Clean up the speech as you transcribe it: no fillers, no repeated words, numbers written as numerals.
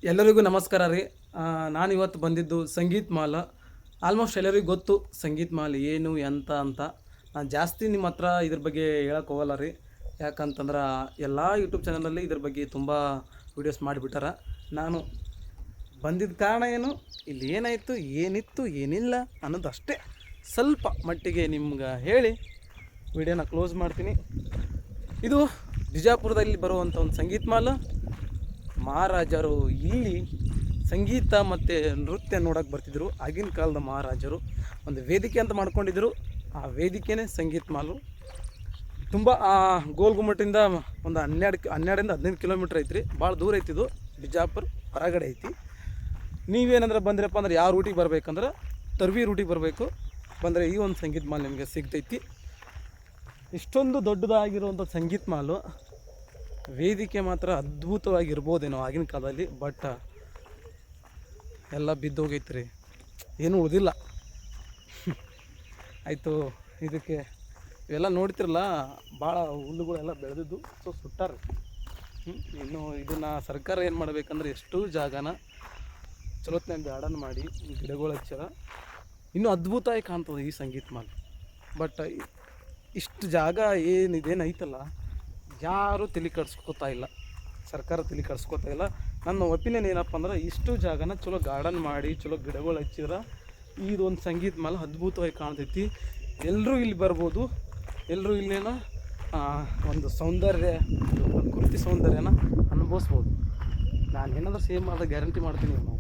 ಎಲ್ಲರಿಗೂ ನಮಸ್ಕಾರ ರೀ. ನಾನು ಇವತ್ತು ಬಂದಿದ್ದು ಸಂಗೀತ್ ಮಾಲ್. ಆಲ್ಮೋಸ್ಟ್ ಎಲ್ಲರಿಗೂ ಗೊತ್ತು ಸಂಗೀತ್ ಮಾಲ್ ಏನು ಎಂತ ಅಂತ. ನಾನು ಜಾಸ್ತಿ ನಿಮ್ಮ ಹತ್ರ ಇದ್ರ ಬಗ್ಗೆ ಹೇಳಕ್ಕೆ ಹೋಗಲ್ಲ ರೀ. ಯಾಕಂತಂದ್ರೆ ಎಲ್ಲ ಯೂಟ್ಯೂಬ್ ಚಾನಲಲ್ಲಿ ಇದ್ರ ಬಗ್ಗೆ ತುಂಬ ವೀಡಿಯೋಸ್ ಮಾಡಿಬಿಟ್ಟಾರ. ನಾನು ಬಂದಿದ್ದ ಕಾರಣ ಏನು, ಇಲ್ಲಿ ಏನಾಯಿತು, ಏನಿತ್ತು, ಏನಿಲ್ಲ ಅನ್ನೋದು ಅಷ್ಟೇ ಸ್ವಲ್ಪ ಮಟ್ಟಿಗೆ ನಿಮ್ಗೆ ಹೇಳಿ ವಿಡಿಯೋನ ಕ್ಲೋಸ್ ಮಾಡ್ತೀನಿ. ಇದು ಬಿಜಾಪುರದಲ್ಲಿ ಬರುವಂಥ ಒಂದು ಸಂಗೀತ್ ಮಾಲ್. ಮಹಾರಾಜರು ಇಲ್ಲಿ ಸಂಗೀತ ಮತ್ತು ನೃತ್ಯ ನೋಡೋಕೆ ಬರ್ತಿದ್ರು. ಆಗಿನ ಕಾಲದ ಮಹಾರಾಜರು ಒಂದು ವೇದಿಕೆ ಅಂತ ಮಾಡ್ಕೊಂಡಿದ್ರು. ಆ ವೇದಿಕೆನೇ ಸಂಗೀತ್ ಮಾಲು. ತುಂಬ ಗೋಲ್ ಗುಮ್ಮಟಿಂದ ಒಂದು 12ರಿಂದ 15 ಕಿಲೋಮೀಟ್ರ್ ಐತ್ರಿ. ಭಾಳ ದೂರ ಐತಿದು. ಬಿಜಾಪುರ ಹೊರಗಡೆ ಐತಿ. ನೀವೇನಂದ್ರೆ ಬಂದ್ರಪ್ಪ ಅಂದ್ರೆ ಯಾವ ರೂಟಿಗೆ ಬರ್ಬೇಕಂದ್ರೆ ತರ್ವಿ ರೂಟಿಗೆ ಬರಬೇಕು. ಬಂದರೆ ಈ ಒಂದು ಸಂಗೀತ್ ಮಾಲ್ ನಿಮಗೆ ಸಿಗ್ತೈತಿ. ಇಷ್ಟೊಂದು ದೊಡ್ಡದಾಗಿರುವಂಥ ಸಂಗೀತ್ ಮಾಲು ವೇದಿಕೆ ಮಾತ್ರ ಅದ್ಭುತವಾಗಿರ್ಬೋದೇನೋ ಆಗಿನ ಕಾಲದಲ್ಲಿ. ಬಟ್ ಎಲ್ಲ ಬಿದ್ದೋಗೈತೆ ರೀ, ಏನೂ ಉಳಿದಿಲ್ಲ. ಆಯಿತು, ಇದಕ್ಕೆ ಇವೆಲ್ಲ ನೋಡ್ತಿರಲ್ಲ, ಭಾಳ ಹುಲ್ಲುಗಳೆಲ್ಲ ಬೆಳೆದಿದ್ದು. ಸೊ ಸುಟ್ಟಾರೆ. ಇನ್ನು ಇದನ್ನು ಸರ್ಕಾರ ಏನು ಮಾಡಬೇಕಂದ್ರೆ ಎಷ್ಟು ಜಾಗನ ಚಲೋತ್ನಾಗ ಗಾರ್ಡನ್ ಮಾಡಿ ಗಿಡಗಳು ಹಚ್ಚಾರ. ಇನ್ನೂ ಅದ್ಭುತವಾಗಿ ಕಾಣ್ತದೆ ಈ ಸಂಗೀತ್ ಮಾಲ್. ಬಟ್ ಇಷ್ಟು ಜಾಗ ಏನಿದೇನೈತಲ್ಲ, ಯಾರೂ ತಲೆ ಕೆಡಿಸ್ಕೋತಾ ಇಲ್ಲ. ಸರ್ಕಾರ ತಲೆ ಕೆಡಿಸ್ಕೋತಾ ಇಲ್ಲ. ನನ್ನ ಒಪಿನಿಯನ್ ಏನಪ್ಪ ಅಂದ್ರೆ, ಇಷ್ಟು ಜಾಗನ ಚಲೋ ಗಾರ್ಡನ್ ಮಾಡಿ ಚಲೋ ಗಿಡಗಳು ಹಚ್ಚಿದ್ರೆ ಇದೊಂದು ಸಂಗೀತ ಮಾಲ್ ಅದ್ಭುತವಾಗಿ ಕಾಣ್ತೈತಿ. ಎಲ್ಲರೂ ಇಲ್ಲಿ ಬರ್ಬೋದು. ಎಲ್ಲರೂ ಇಲ್ಲೇನ ಒಂದು ಸೌಂದರ್ಯ, ಪ್ರಕೃತಿ ಸೌಂದರ್ಯನ ಅನುಭವಿಸ್ಬೋದು. ನಾನು ಏನಾದರೂ ಸೇವ್ ಮಾಡೋದು ಗ್ಯಾರಂಟಿ ಮಾಡ್ತೀನಿ ನಾವು.